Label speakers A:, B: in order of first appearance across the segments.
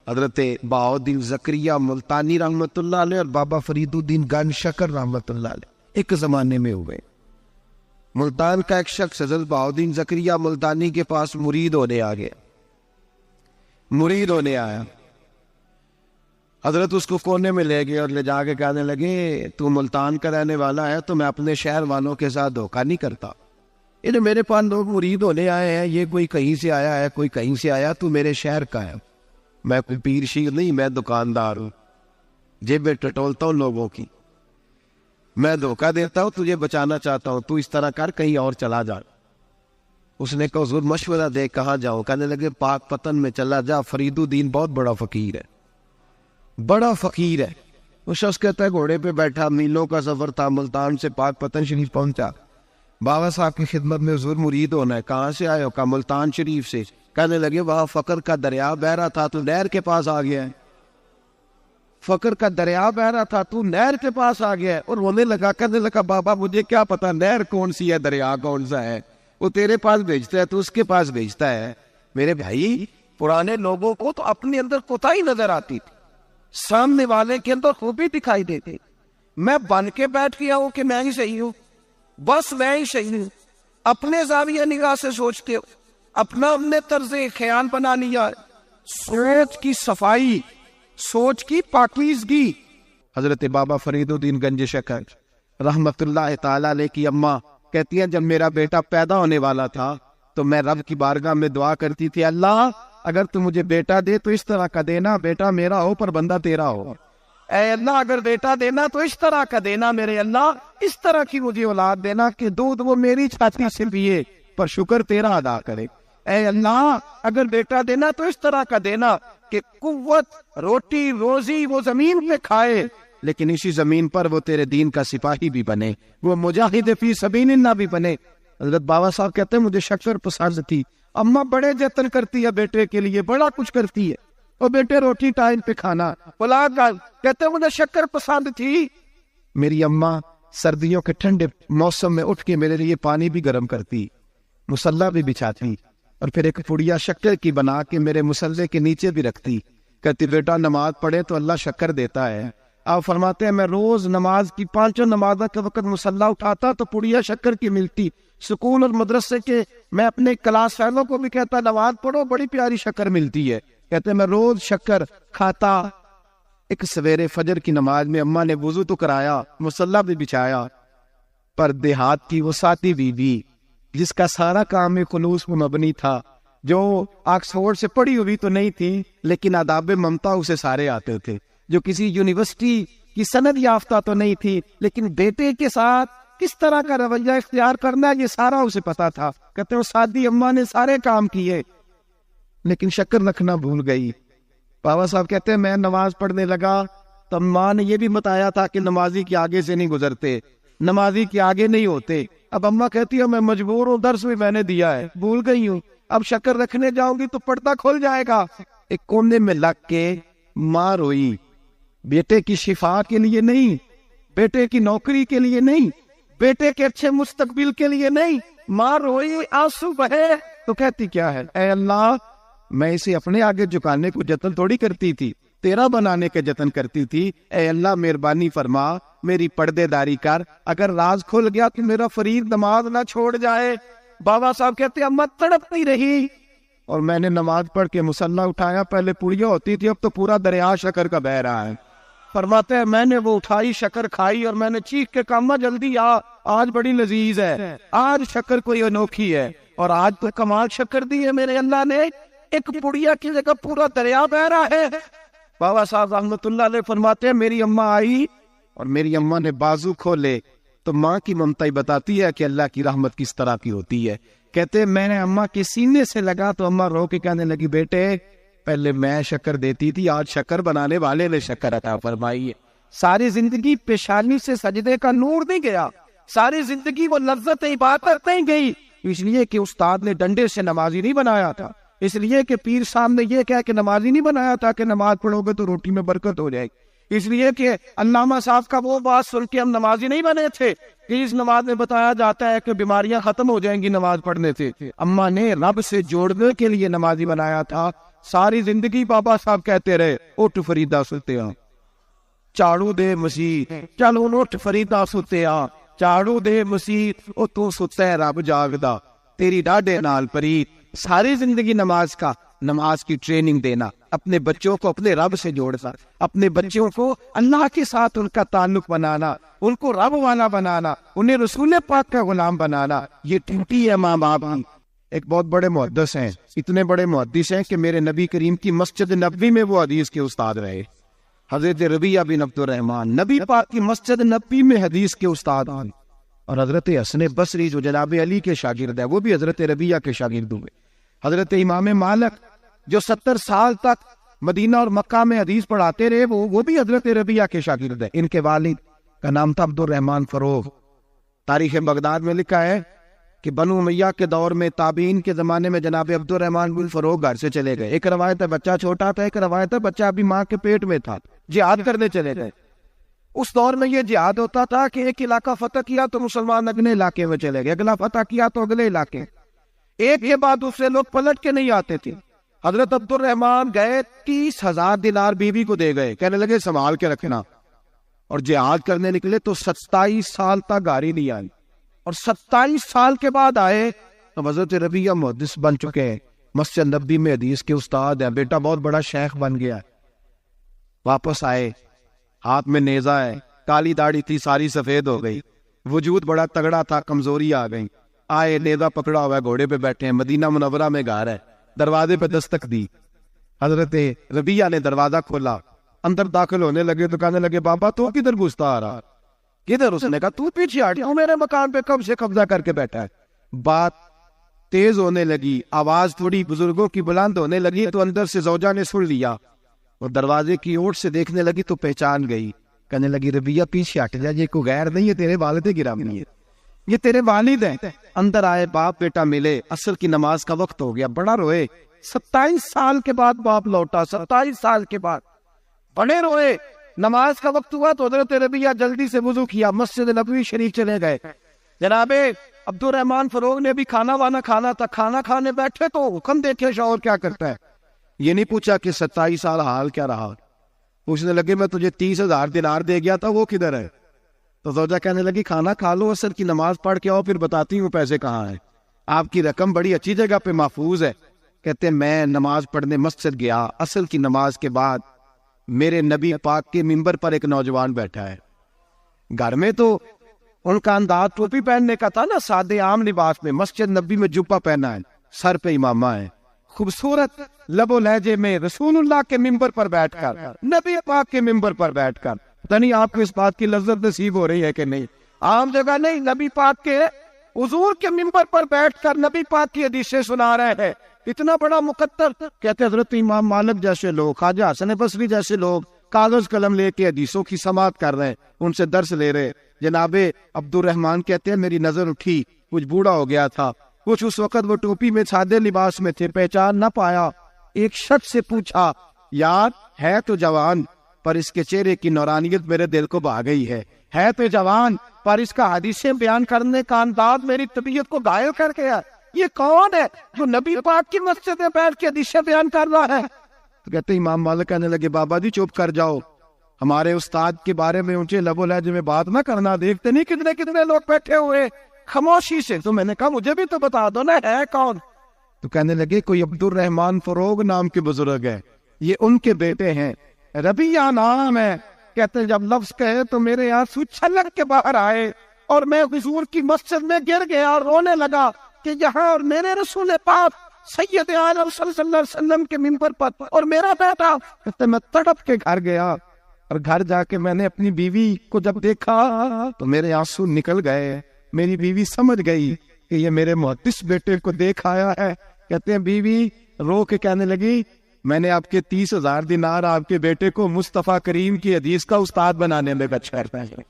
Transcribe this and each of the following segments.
A: حضرت بہاؤالدین زکریا ملتانی رحمۃ اللہ علیہ اور بابا فرید الدین گنج شکر رحمۃ اللہ علیہ ایک زمانے میں ہوئے۔ ملتان کا ایک شخص حضرت بہاؤالدین زکریا ملتانی کے پاس مرید ہونے آ گیا، مرید ہونے آیا۔ حضرت اس کو کونے میں لے گئے اور لے جا کے کہنے لگے تو ملتان کا رہنے والا ہے تو میں اپنے شہر والوں کے ساتھ دھوکہ نہیں کرتا، یہ میرے پاس لوگ مرید ہونے آئے ہیں، یہ کوئی کہیں سے آیا ہے کوئی کہیں سے آیا، تو میرے شہر کا ہے، میں کوئی پیر شیر نہیں، میں دکاندار ہوں، جیبیں ٹٹولتا ہوں لوگوں کی، میں دھوکہ دیتا ہوں، تجھے بچانا چاہتا ہوں، تو اس طرح کر کہیں اور چلا جا۔ اس نے کہا حضور مشورہ دے کہاں جاؤں؟ کہنے لگے پاک پتن میں چلا جا، فرید الدین بہت بڑا فقیر ہے، بڑا فقیر ہے۔ وہ شخص کہتا ہے گھوڑے پہ بیٹھا، میلوں کا سفر تھا، ملتان سے پاک پتن شریف پہنچا، بابا صاحب کی خدمت میں حضور مرید ہونا ہے، کہاں سے آئے ہو؟ کہا ملتان شریف سے۔ کہنے لگے وہاں فقر کا دریا بہ رہا تھا تو نہر کے پاس آ گیا ہے، فقر کا دریا بہ رہا تھا تو نہر کے پاس آ گیا ہے۔ اور رونے لگا، کہنے لگا بابا مجھے کیا پتا نہر کون سی ہے دریا کون سا ہے، وہ تیرے پاس بھیجتا ہے تو اس کے پاس بھیجتا ہے۔ میرے بھائی پرانے لوگوں کو تو اپنے اندر کوتاہی نظر آتی تھی، سامنے والے کے اندر خوبی دکھائی دیتی۔ میں بن کے بیٹھ گیا ہوں کہ میں ہی صحیح ہوں، بس میں ہی صحیح ہوں، اپنے زاویہ نگاہ سے سوچتے ہو، اپنا ہم نے طرز خیال بنا لیا۔ سوچ کی صفائی، سوچ کی پاکیزگی۔ حضرت بابا فرید الدین گنج شکر رحمت اللہ تعالی علیہ کی اماں کہتی ہیں جب میرا بیٹا پیدا ہونے والا تھا تو میں رب کی بارگاہ میں دعا کرتی تھی، اللہ اگر تو مجھے بیٹا دے تو اس طرح کا دینا بیٹا میرا ہو پر بندہ تیرا ہو، اے اللہ اگر بیٹا دینا تو اس طرح کا دینا، میرے اللہ اس طرح کی مجھے اولاد دینا کہ دودھ وہ میری چھاتی سے پیے پر شکر تیرا ادا کرے، اے اللہ اگر بیٹا دینا تو اس طرح کا دینا کہ قوت روٹی روزی وہ زمین پہ کھائے لیکن اسی زمین پر وہ تیرے دین کا سپاہی بھی بنے، وہ مجاہد فی سبیل اللہ بھی بنے۔ حضرت بابا صاحب کہتے ہیں مجھے شکر پسند تھی، اماں بڑے جتن کرتی ہے بیٹے کے لیے، بڑا کچھ کرتی ہے، اور بیٹے روٹی ٹائم پہ کھانا اولاد کا، کہتے ہیں مجھے شکر پسند تھی۔ میری اماں سردیوں کے ٹھنڈے موسم میں اٹھ کے میرے لیے پانی بھی گرم کرتی، مصلی بھی بچھاتی، اور پھر ایک پڑیا شکر کی بنا کے میرے مصلی کے نیچے بھی رکھتی، کہتی بیٹا نماز پڑھے تو اللہ شکر دیتا ہے۔ آپ فرماتے ہیں میں روز نماز کی 5 نمازوں کے وقت مصلی اٹھاتا تو پڑیا شکر کی ملتی۔ سکول اور مدرسے کے میں اپنے کلاس فیلو کو بھی کہتا نماز پڑھو بڑی پیاری شکر ملتی ہے، کہتے ہیں میں روز شکر کھاتا۔ ایک سویرے فجر کی نماز میں اماں نے وضو تو کرایا، مصلی بھی بچھایا، پر دیہات کی وہ ساتھی بیوی جس کا سارا کام خلوص میں مبنی تھا، جو آکسفورڈ سے پڑھی ہوئی تو نہیں تھی لیکن آداب ممتا اسے سارے آتے تھے، جو کسی یونیورسٹی کی سند یافتہ تو نہیں تھی لیکن بیٹے کے ساتھ کس طرح کا رویہ اختیار کرنا یہ سارا اسے پتا تھا۔ کہتے ہیں سادی اماں نے سارے کام کیے لیکن شکر رکھنا بھول گئی۔ بابا صاحب کہتے ہیں میں نماز پڑھنے لگا تو اماں نے یہ بھی بتایا تھا کہ نمازی کے آگے سے نہیں گزرتے، نمازی کے آگے نہیں ہوتے۔ اب اماں کہتی ہے میں مجبور ہوں، درس بھی میں نے دیا ہے، بھول گئی ہوں، اب شکر رکھنے جاؤں گی تو پردہ کھل جائے گا۔ ایک کونے میں لگ کے ماں روئی، بیٹے کی شفا کے لیے نہیں، بیٹے کی نوکری کے لیے نہیں، بیٹے کے اچھے مستقبل کے لیے نہیں، ماں روئی آنسو بہے تو کہتی کیا ہے، اے اللہ میں اسے اپنے آگے جھکانے کو جتن تھوڑی کرتی تھی، تیرا بنانے کے جتن کرتی تھی، اے اللہ مہربانی فرما میری پردے داری کر، اگر راز کھل گیا تو میرا فرید نماز نہ چھوڑ جائے۔ بابا صاحب کہتے ہیں اماں تڑپتی رہی اور میں نے نماز پڑھ کے مصلی اٹھایا، پہلے پڑیا ہوتی تھی اب تو پورا دریا شکر کا بہ رہا ہے۔ فرماتے ہیں میں نے وہ اٹھائی شکر کھائی اور میں نے چیخ کے کہا اماں جلدی آج بڑی لذیذ ہے، آج شکر کوئی انوکھی ہے، اور آج تو کمال شکر دی ہے میرے اللہ نے، ایک پڑیا کی جگہ پورا دریا بہ رہا ہے۔ بابا صاحب رحمت اللہ علیہ فرماتے ہیں میری اماں آئی اور میری اماں نے بازو کھولے تو ماں کی ممتا بتاتی ہے کہ اللہ کی رحمت کس طرح کی ہوتی ہے۔ کہتے میں نے اماں کے سینے سے لگا تو اماں رو کے کہنے لگی بیٹے پہلے میں شکر دیتی تھی، آج شکر بنانے والے نے شکر عطا فرمائی ہے۔ ساری زندگی پیشانی سے سجدے کا نور نہیں گیا، ساری زندگی وہ لذت عبادت نہیں گئی، اس لیے کہ استاد نے ڈنڈے سے نمازی نہیں بنایا تھا، اس لیے کہ پیر صاحب نے یہ کہا کہ نمازی نہیں بنایا تھا کہ نماز پڑھو گے تو روٹی میں برکت ہو جائے گی، اس لیے کہ علامہ صاحب کا وہ بات سن کے ہم نمازی نہیں بنے تھے کہ اس نماز میں بتایا جاتا ہے کہ بیماریاں ختم ہو جائیں گی نماز پڑھنے سے. اماں نے رب سے جوڑنے کے لیے نمازی بنایا تھا. ساری زندگی بابا صاحب کہتے رہے اٹھ فریدا ستیا چاڑو دے مسیح, چلو اٹھ فریدا ستیا چاڑو دے مسیح, او تو ستا ہے رب جاگدا تیری ڈاڈے نال پرید. ساری زندگی نماز کی ٹریننگ دینا, اپنے بچوں کو اپنے رب سے جوڑنا, اپنے بچوں کو اللہ کے ساتھ ان کا تعلق بنانا, ان کو رب والا بنانا, انہیں رسول پاک کا غلام بنانا, یہ ڈیوٹی ہے ماں باپ کی. ایک بہت بڑے محدث ہیں, اتنے بڑے محدث ہیں کہ میرے نبی کریم کی مسجد نبوی میں وہ حدیث کے استاد رہے. حضرت ربیعہ بن عبد الرحمن نبی پاک کی مسجد نبوی میں حدیث کے استاد ہیں. اور حضرت حسن بصری جو جناب علی کے شاگرد ہے وہ بھی حضرت ربیعہ کے شاگرد ہوئے. حضرت امام مالک جو 70 سال تک مدینہ اور مکہ میں حدیث پڑھاتے رہے وہ بھی حضرت ربیعہ کے شاگرد ہیں. ان کے والد کا نام تھا عبد الرحمن فروغ. تاریخ بغداد میں لکھا ہے کہ بنو امیہ کے دور میں تابعین کے زمانے میں جناب عبد الرحمن بن فروغ گھر سے چلے گئے. ایک روایت ہے بچہ چھوٹا تھا, ایک روایت ہے بچہ ابھی ماں کے پیٹ میں تھا, جہاد کرنے چلے گئے. اس دور میں یہ جہاد ہوتا تھا کہ ایک علاقہ فتح کیا تو مسلمان اگلے علاقے میں چلے گئے, اگلا فتح کیا تو اگلے علاقے, ایک کے بعد دوسرے لوگ پلٹ کے نہیں آتے تھے. حضرت عبد الرحمن گئے 30,000 دینار بیوی کو دے گئے, کہنے لگے سنبھال کے رکھنا. اور جہاد کرنے نکلے تو 27 سال تک گاڑی نہیں آئی, اور 27 سال کے بعد آئے تو حضرت ربیعہ محدث بن چکے ہیں, مسجد نبوی میں حدیث کے استاد ہیں, بیٹا بہت بڑا شیخ بن گیا. واپس آئے, ہاتھ میں نیزہ ہے, کالی داڑھی تھی ساری سفید ہو گئی, وجود بڑا تگڑا تھا, کمزوری آ گئی. آئے, نیزہ پکڑا ہوا ہے, گھوڑے پہ بیٹھے ہیں, مدینہ منورہ میں گھر ہے, دروازے پہ دستک دی. حضرت ربیعہ نے دروازہ کھولا, اندر داخل ہونے لگے تو کہنے لگے بابا تو کدھر گھستا آ رہا, کدھر؟ اس نے کہا تو پیچھے ہٹ, میرے مکان پہ کب سے قبضہ کر کے بیٹھا ہے. بات تیز ہونے لگی, آواز تھوڑی بزرگوں کی بلند ہونے لگی تو اندر سے زوجہ نے سن لیا, اور دروازے کی اوٹ سے دیکھنے لگی تو پہچان گئی. کہنے لگی ربیعہ پیچھے ہٹ جا, یہ کوئی غیر نہیں ہے, تیرے والد گرامی ہے, یہ تیرے والد ہیں. اندر آئے, باپ بیٹا ملے, عصر کی نماز کا وقت ہو گیا, بڑا روئے. 27 سال کے بعد باپ لوٹا, 27 سال کے بعد بڑے روئے. نماز کا وقت ہوا تو حضرت ربیعہ جلدی سے وضو کیا, مسجد نبوی شریف چلے گئے. جناب عبد الرحمن فروغ نے بھی کھانا وانا کھانا تھا, کھانا کھانے بیٹھے تو حکم دیکھے شوہر کیا کرتا ہے. یہ نہیں پوچھا کہ 27 سال حال کیا رہا. پوچھنے لگے میں تجھے 30,000 دینار دے گیا تھا, وہ کدھر ہے؟ تو زوجہ کہنے لگی کھانا کھا لو, عصر کی نماز پڑھ کے آؤ, پھر بتاتی ہوں پیسے کہاں ہیں. آپ کی رقم بڑی اچھی جگہ پہ محفوظ ہے. کہتے ہیں میں نماز پڑھنے مسجد گیا, عصر کی نماز کے بعد میرے نبی پاک کے منبر پر ایک نوجوان بیٹھا ہے. گھر میں تو ان کا انداز ٹوپی پہننے کا تھا نا, سادے عام لباس میں. مسجد نبی میں جبہ پہنا ہے, سر پہ امامہ ہے, خوبصورت لب و لہجے میں رسول اللہ کے منبر پر بیٹھ کر, نبی پاک کے منبر پر بیٹھ کر. پتہ نہیں آپ کو اس بات کی لذت نصیب ہو رہی ہے کہ نہیں, عام جگہ نہیں, نبی پاک کے حضور کے منبر پر بیٹھ کر نبی پاک کی حدیثیں سنا رہے ہیں. اتنا بڑا مقدر. کہتے حضرت امام مالک جیسے لوگ, خواجہ حسن بصری جیسے لوگ کاغذ قلم لے کے حدیثوں کی سماعت کر رہے ہیں, ان سے درس لے رہے. جناب عبد الرحمن کہتے ہیں میری نظر اٹھی, کچھ بوڑھا ہو گیا تھا, کچھ اس وقت وہ ٹوپی میں سادے لباس میں تھے, پہچان نہ پایا. ایک شخص سے پوچھا یار ہے تو جوان, پر اس کے چہرے کی نورانیت میرے دل کو بھا گئی ہے تو جوان, پر اس کا حدیثیں بیان کرنے کا انداز میری طبیعت کو گھائل کر گیا. یہ کون ہے جو نبی پاک کی مسجد میں بیٹھ کے حدیثیں بیان کر رہا ہے؟ تو کہتے امام مالک کہنے لگے بابا جی چپ کر جاؤ, ہمارے استاد کے بارے میں اونچے لب و لہجے میں بات نہ کرنا, دیکھتے نہیں کتنے لوگ بیٹھے ہوئے خاموشی سے. تو میں نے کہا مجھے بھی تو بتا دو نا ہے کون. تو کہنے لگے کوئی عبد الرحمن فروغ نام کے بزرگ ہے, یہ ان کے بیٹے ہیں, ربیعہ نام ہے. کہتے جب لفظ کہے تو میرے آنسو چھلک کے باہر آئے, اور میں حضور کی مسجد میں گر گیا اور رونے لگا کہ یہاں اور میرے رسول پاک سید عالم صلی اللہ علیہ وسلم کے منبر پر, اور میرا بیٹا. کہتے میں تڑپ کے گھر گیا, اور گھر جا کے میں نے اپنی بیوی کو جب دیکھا تو میرے آنسو نکل گئے. میری بیوی سمجھ گئی کہ یہ میرے محدث بیٹے کو دیکھ آیا ہے. کہتے ہیں بیوی رو کے کہنے لگی میں نے آپ کے 30,000 دینار آپ کے بیٹے کو مصطفیٰ کریم کی حدیث کا استاد بنانے میں خرچ کرتا ہے.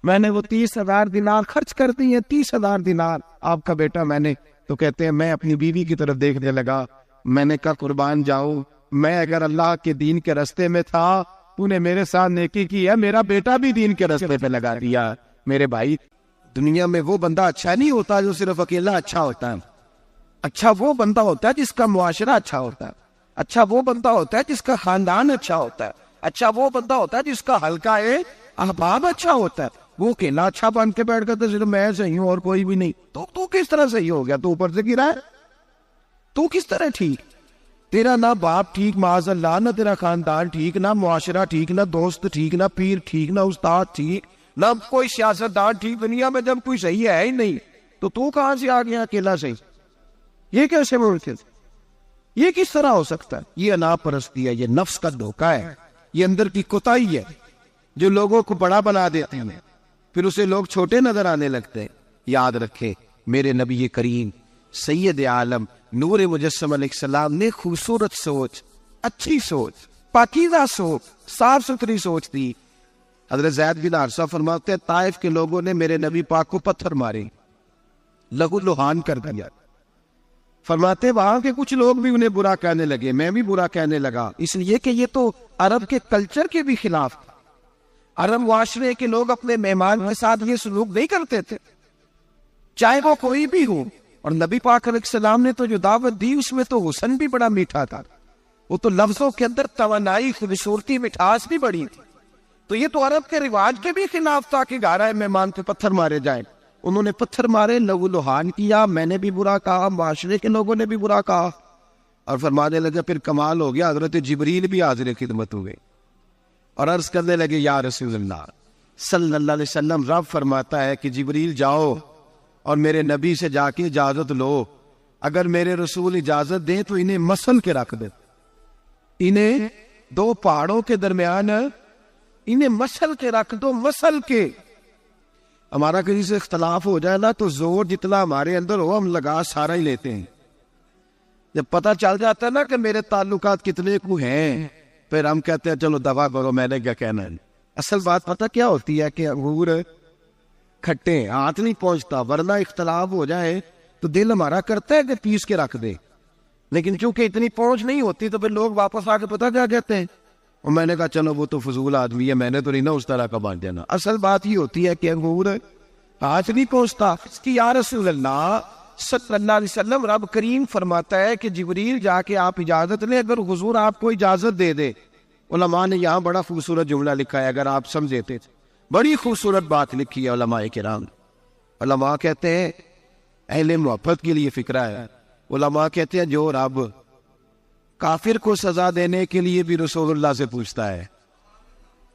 A: میں نے وہ 30,000 دینار خرچ کر دی ہیں, 30,000 دینار آپ کا بیٹا میں نے. تو کہتے ہیں میں اپنی بیوی کی طرف دیکھنے لگا, میں نے کہا قربان جاؤں, میں اگر اللہ کے دین کے راستے میں تھا
B: تو نے میرے ساتھ نیکی کی ہے, میرا بیٹا بھی دین کے راستے پہ لگا دیا. میرے بھائی,
A: دنیا میں وہ بندہ اچھا نہیں ہوتا جو صرف اکیلا اچھا ہوتا ہے. اچھا وہ بندہ ہوتا ہے جس کا معاشرہ اچھا ہوتا ہے. اچھا وہ بندہ ہوتا ہے جس کا خاندان اچھا ہوتا ہے. اچھا وہ بندہ ہوتا ہے جس کا حلقہ احباب اچھا ہوتا ہے. وہ اکیلا اچھا بن کے بیٹھ کر صرف میں صحیح ہوں اور کوئی بھی نہیں, تو کس طرح صحیح ہو گیا؟ تو اوپر سے گرا ہے, تو کس طرح ٹھیک؟ تیرا نہ باپ ٹھیک معاذ اللہ, نہ تیرا خاندان ٹھیک, نہ معاشرہ ٹھیک, نہ دوست ٹھیک, نہ پیر ٹھیک, نہ استاد ٹھیک, نہ کوئی سیاستدان ٹھیک. دنیا میں جب کوئی صحیح ہے ہی نہیں تو کہاں سے آ گیا اکیلا صحیح؟ یہ کیسے ممکن؟ یہ کس طرح ہو سکتا ہے؟ یہ انا پرستی ہے, یہ نفس کا دھوکہ ہے, یہ اندر کی کوتاہی ہے جو لوگوں کو بڑا بنا دیتے ہیں, پھر اسے لوگ چھوٹے نظر آنے لگتے ہیں. یاد رکھے میرے نبی کریم سید عالم نور مجسم علیہ السلام نے خوبصورت سوچ, اچھی سوچ, پاکیزہ سوچ, صاف ستھری سوچ دی. حضرت زید بن حارثہ فرماتے ہیں طائف کے لوگوں نے میرے نبی پاک کو پتھر مارے, لہو لہان کر دیا. فرماتے وہاں کے کچھ لوگ بھی انہیں برا کہنے لگے, میں بھی برا کہنے لگا, اس لیے کہ یہ تو عرب کے کلچر کے بھی خلاف تھا. عرب معاشرے کے لوگ اپنے مہمان کے ساتھ یہ سلوک نہیں کرتے تھے, چاہے وہ کوئی بھی ہو. اور نبی پاک علیہ السلام نے تو جو دعوت دی اس میں تو حسن بھی بڑا میٹھا تھا, وہ تو لفظوں کے اندر توانائی, خوبصورتی, مٹھاس بھی بڑی تھی. تو یہ تو عرب کے رواج کے بھی خلاف تھا کہ گھر مہمان پہ پتھر مارے جائیں. انہوں نے پتھر مارے, لہو لہان کیا, میں نے بھی برا کہا, معاشرے کے لوگوں نے بھی برا کہا. اور فرمانے لگے پھر کمال ہو گیا, حضرت جبریل بھی حاضر خدمت ہوئے اور عرض کرنے لگے یا رسول اللہ صلی اللہ علیہ وسلم, رب فرماتا ہے کہ جبریل جاؤ اور میرے نبی سے جا کے اجازت لو, اگر میرے رسول اجازت دیں تو انہیں مسل کے رکھ دے, انہیں دو پہاڑوں کے درمیان انہیں مسل کے رکھ دو, مسل کے. ہمارا کسی سے اختلاف ہو جائے نا تو زور جتنا ہمارے اندر ہو ہم لگا سارا ہی لیتے ہیں. جب پتہ چل جاتا ہے نا کہ میرے تعلقات کتنے کو ہیں, پھر ہم کہتے ہیں چلو دفع کرو, میں نے کیا کہنا ہے. اصل بات پتہ کیا ہوتی ہے کہ انگور کھٹے ہاتھ نہیں پہنچتا, ورنہ اختلاف ہو جائے تو دل ہمارا کرتا ہے کہ پیس کے رکھ دے, لیکن چونکہ اتنی پہنچ نہیں ہوتی تو پھر لوگ واپس آ کے پتہ کیا کہتے ہیں, اور میں نے کہا چلو وہ تو فضول آدمی ہے, میں نے تو نہیں نا اس طرح کا بانٹ دینا. اصل بات یہ ہوتی ہے کہ انگور ہاتھ نہیں پہنچتا. اس کی یا رسول اللہ صلی اللہ علیہ وسلم, رب کریم فرماتا ہے کہ جبریل جا کے آپ اجازت لیں, اگر حضور آپ کو اجازت دے دے. علماء نے یہاں بڑا خوبصورت جملہ لکھا ہے, اگر آپ سمجھتے تھے, بڑی خوبصورت بات لکھی ہے علماء کرام. علماء کہتے ہیں اہل محبت کے لیے فکرہ ہے. علماء کہتے ہیں جو رب کافر کو سزا دینے کے لیے بھی رسول اللہ سے پوچھتا ہے,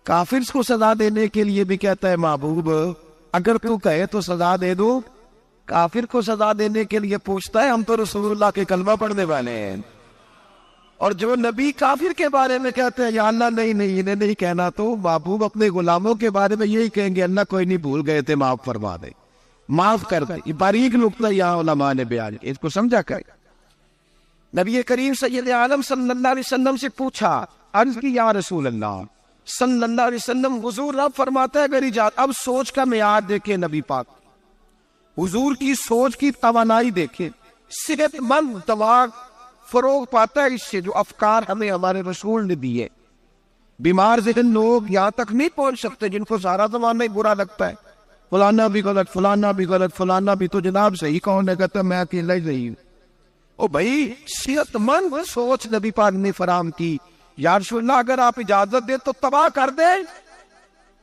A: کافر کو سزا دینے کے لیے بھی کہتا ہے محبوب اگر تو کہے تو سزا دے دو, کافر کو سزا دینے کے لیے پوچھتا ہے. ہم تو رسول اللہ کے کلمہ پڑھنے والے ہیں, اور جو نبی کافر کے بارے میں کہتے ہیں یا اللہ نہیں انہیں نہیں کہنا, تو محبوب اپنے غلاموں کے بارے میں یہی کہیں گے اللہ کوئی نہیں, بھول گئے تھے, معاف فرما دے, معاف کر دے. یہ باریک نقطہ یہاں علماء نے بیان کیا, اس کو سمجھا کر. نبی کریم سید عالم صلی اللہ علیہ وسلم سے پوچھا, عرض کی یا رسول اللہ صلی اللہ علیہ وسلم, حضور رب فرماتا ہے اگر اجازت. اب سوچ کا معیار دیکھیں نبی پاک, حضور کی سوچ کی توانائی دیکھیں. صحت مند دماغ فروغ پاتا ہے اس سے جو افکار ہمیں ہمارے رسول نے دیے. بیمار ذہن لوگ یہاں تک نہیں پہنچ سکتے جن کو سارا زمانہ ہی برا لگتا ہے, فلانا بھی غلط, فلانا بھی غلط, فلانا بھی, تو جناب صحیح کون ہے؟ کہتا میں اکیلا ہی صحیح ہوں. او بھائی صحت مند سوچ نبی پاک نے فراہم کی. یا رسول اللہ اگر آپ اجازت دیں تو تباہ کر دیں,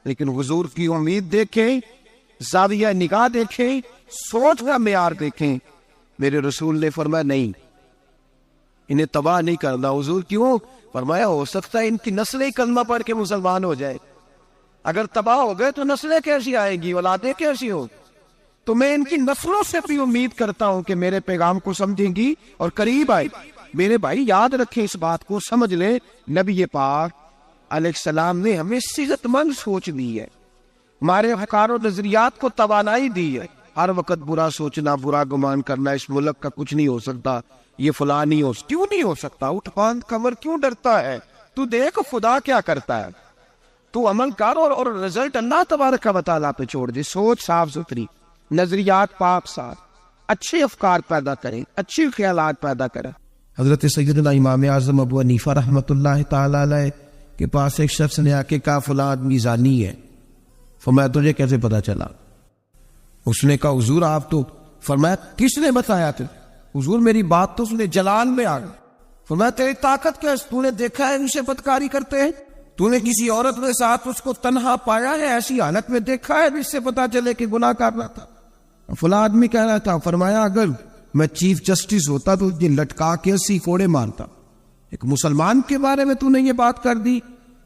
A: لیکن حضور کی امید دیکھیں, زاویہ نگاہ دیکھیں, سوچ کا معیار دیکھیں. میرے رسول نے فرمایا نہیں, انہیں تباہ نہیں کرنا. حضور کیوں؟ فرمایا ہو سکتا ہے ان کی نسلیں کلمہ پڑھ کے مسلمان ہو جائے. اگر تباہ ہو گئے تو نسلیں کیسی آئیں گی, اولادیں کیسی ہو؟ تو میں ان کی نسلوں سے بھی امید کرتا ہوں کہ میرے پیغام کو سمجھیں گی اور قریب آئے. میرے بھائی یاد رکھیں اس بات کو, سمجھ لیں نبی پاک علیہ السلام نے ہمیں صحت مند سوچ دی ہے, ہمارے افکار و نظریات کو توانائی دی ہے. ہر وقت برا سوچنا, برا گمان کرنا, اس ملک کا کچھ نہیں ہو سکتا, یہ فلاں نہیں ہو, کیوں نہیں ہو سکتا؟ اٹھ باندھ کمر کیوں ڈرتا ہے؟ تو دیکھ خدا کیا کرتا ہے, تو عمل کر اور رزلٹ اللہ تبارک و تعالیٰ پہ چھوڑ دے. سوچ صاف ستھری, نظریات پاک صاف, اچھے افکار پیدا کریں, اچھے خیالات پیدا کریں. حضرت سیدنا امام اعظم ابو حنیفہ رحمۃ اللہ تعالی علیہ کے پاس ایک شخص نے آ کے کہا فلاں آدمی زانی ہے. فرمایا تجھے کیسے پتا چلا؟ اس نے کہا حضور آپ تو. فرمایا کس نے بتایا تھے؟ حضور میری بات تو سنے جلال میں آ گئی. فرمایا تیری طاقت کیا ہے؟ تو نے دیکھا ہے اسے بدکاری کرتے ہیں؟ تو نے کسی عورت کے ساتھ اس کو تنہا پایا ہے ایسی حالت میں دیکھا ہے جس سے پتا چلے کہ گناہ کر رہا تھا؟ فلاں آدمی کہہ رہا تھا. فرمایا اگر میں چیف جسٹس ہوتا تو یہ لٹکا کے 80 کوڑے مارتا. ایک مسلمان کے بارے میں تو نے یہ بات کر دی.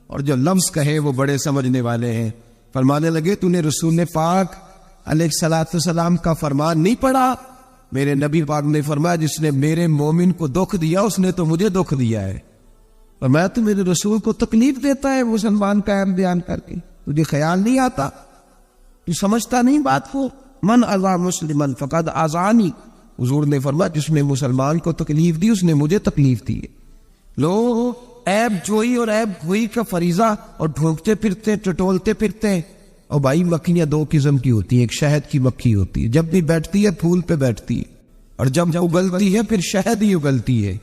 A: اور جو لفظ کہے وہ بڑے سمجھنے والے ہیں. فرمانے لگے تو نے رسول پاک علیہ الصلوۃ والسلام کا فرمان نہیں پڑھا؟ میرے نبی پاک نے فرمایا جس نے میرے مومن کو دکھ دیا اس نے تو مجھے دکھ دیا ہے. اور میں تو میرے رسول کو تکلیف دیتا ہے مسلمان کا عیب بیان کر کے. تجھے خیال نہیں آتا؟ تو سمجھتا نہیں بات کو؟ من اذا مسلما فقد اذانی. حضور نے فرمایا جس نے مسلمان کو تکلیف دی اس نے مجھے تکلیف دی ہے. لوگ عیب جوئی اور عیب گوئی کا فریضہ اور ڈھونکتے پھرتے ٹٹولتے پھرتے. اور بھائی مکھیاں دو قسم کی ہوتی ہیں. ایک شہد کی مکھی ہوتی ہے, جب بھی بیٹھتی ہے پھول پہ بیٹھتی ہے, اور جب اگلتی ہے پھر شہد ہی اگلتی ہے.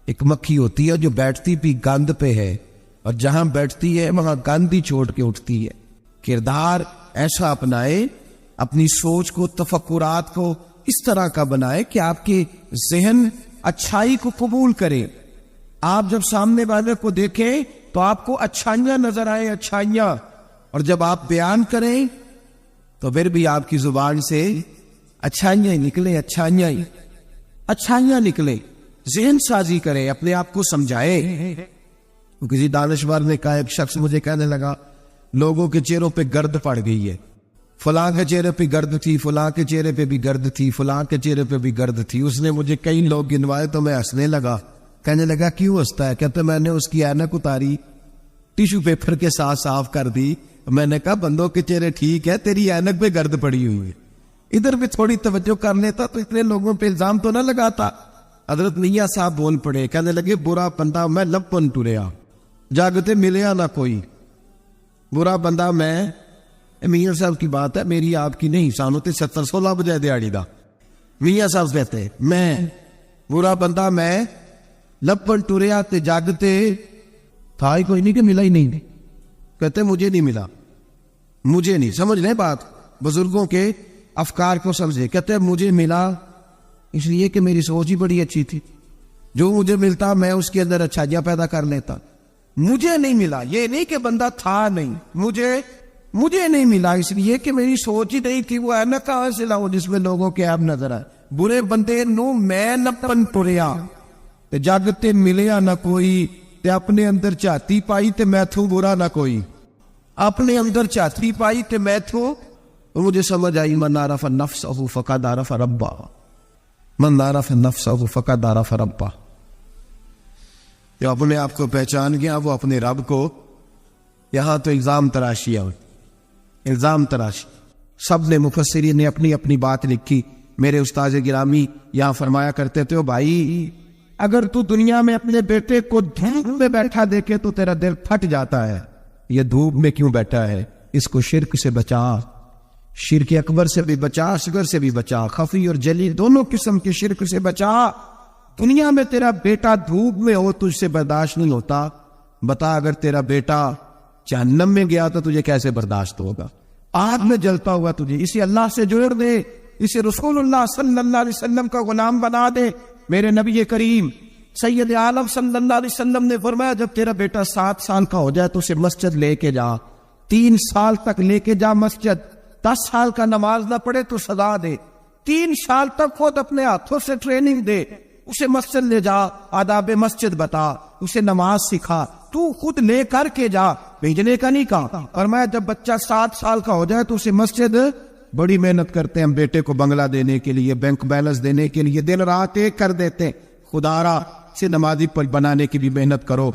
A: ایک مکھی ہوتی ہے جو بیٹھتی بھی گند پہ ہے, اور جہاں بیٹھتی ہے وہاں گند ہی چھوڑ کے اٹھتی ہے. کردار ایسا اپنائے, اپنی سوچ کو تفکرات کو اس طرح کا بنائے کہ آپ کے ذہن اچھائی کو قبول کرے. آپ جب سامنے والے کو دیکھیں تو آپ کو اچھائیاں نظر آئیں, اچھائیاں. اور جب آپ بیان کریں تو پھر بھی آپ کی زبان سے اچھائیاں نکلے, اچھائیاں نکلے. ذہن سازی کرے, اپنے آپ کو سمجھائے. کسی دانشور نے کہا, ایک شخص مجھے کہنے لگا لوگوں کے چہروں پہ گرد پڑ گئی ہے. فلاں کے چہرے پہ گرد تھی, فلاں کے چہرے پہ بھی گرد تھی, فلاں کے چہرے پہ بھی گرد تھی. اس نے مجھے کئی لوگ گنوائے تو میں ہنسنے لگا. کہنے لگا کیوں ہنستا ہے؟ کہتے میں نے اس کی اینک اتاری, ٹیشو پیپر کے ساتھ صاف کر دی. میں نے کہا بندوں کے چہرے ٹھیک ہے, تیری اینک پہ گرد پڑی ہوئی ہے. ادھر بھی تھوڑی توجہ کر لیتا تو اتنے لوگوں پہ الزام تو نہ لگاتا. حضرت میاں صاحب بول پڑے, کہنے لگے برا بندہ میں لپن ٹریا, جاگتے ملیا نہ کوئی. برا بندہ میں, میاں صاحب کی بات ہے میری آپ کی نہیں. سانو تے 70-16 بجے دیہڑی دا. میاں صاحب کہتے میں برا بندہ میں لپن ٹریا تے جاگتے تھا ہی کوئی نہیں کہ ملا ہی نہیں. کہتے مجھے نہیں ملا, مجھے نہیں. سمجھ لیں بات, بزرگوں کے افکار کو سمجھے. کہتے مجھے ملا اس لیے کہ میری سوچ ہی بڑی اچھی تھی, جو مجھے ملتا میں اس کے اندر اچھائیاں پیدا کر لیتا. مجھے نہیں ملا, یہ نہیں کہ بندہ تھا نہیں, مجھے نہیں ملا اس لیے کہ میری سوچ ہی نہیں تھی. وہ ہے نا کہاں سے لاؤں جس میں لوگوں کے عیب نظر آئے. برے بندے نو میں لپن ٹریا تے جاگتے ملیا نہ کوئی, تے اپنے اندر چاہتی پائی تے میں تھوں برا نہ کوئی. اپنے اندر چاہتی پائی تے میں تھوں. مجھے سمجھ آئی من عرف نفسہ فقد عرف ربہ, من عرف نفسہ فقد عرف ربہ. جو اپنے آپ کو پہچان گیا وہ اپنے رب کو. یہاں تو الزام تراشی ہے, الزام تراشی. سب نے مفسرین نے اپنی اپنی بات لکھی. میرے استاذ گرامی یہاں فرمایا کرتے تھے, بھائی اگر تو دنیا میں اپنے بیٹے کو دھوپ میں بیٹھا دیکھے تو تیرا دل پھٹ جاتا ہے. یہ دھوپ میں کیوں بیٹھا ہے؟ اس کو شرک سے بچا, شرک اکبر سے بھی بچا, اصغر سے بھی بچا, خفی اور جلی دونوں قسم کے شرک سے بچا. دنیا میں تیرا بیٹا دھوپ میں ہو تجھ سے برداشت نہیں ہوتا, بتا اگر تیرا بیٹا جہنم میں گیا تو تجھے کیسے برداشت ہوگا؟ آگ میں جلتا ہوا تجھے. اسے اللہ سے جوڑ دے, اسے رسول اللہ صلی اللہ علیہ وسلم کا غلام بنا دے. میرے نبی کریم سید عالم صلی اللہ علیہ وسلم نے فرمایا جب تیرا بیٹا 7 سال کا ہو جائے تو اسے مسجد لے کے جا, 3 سال تک لے کے جا مسجد. 10 سال کا نماز نہ پڑھے تو سزا دے. 3 سال تک خود اپنے ہاتھوں سے ٹریننگ دے, اسے مسجد لے جا, آداب مسجد بتا, اسے نماز سکھا, تو خود لے کر کے جا, بھیجنے کا نہیں کہا. فرمایا جب بچہ 7 سال کا ہو جائے تو اسے مسجد, بڑی محنت کرتے ہیں ہم بیٹے کو بنگلہ دینے کے لیے, بینک بیلنس دینے کے لیے, دن رات ایک کر دیتے. خدا را سے نمازی پر بنانے کی بھی محنت کرو.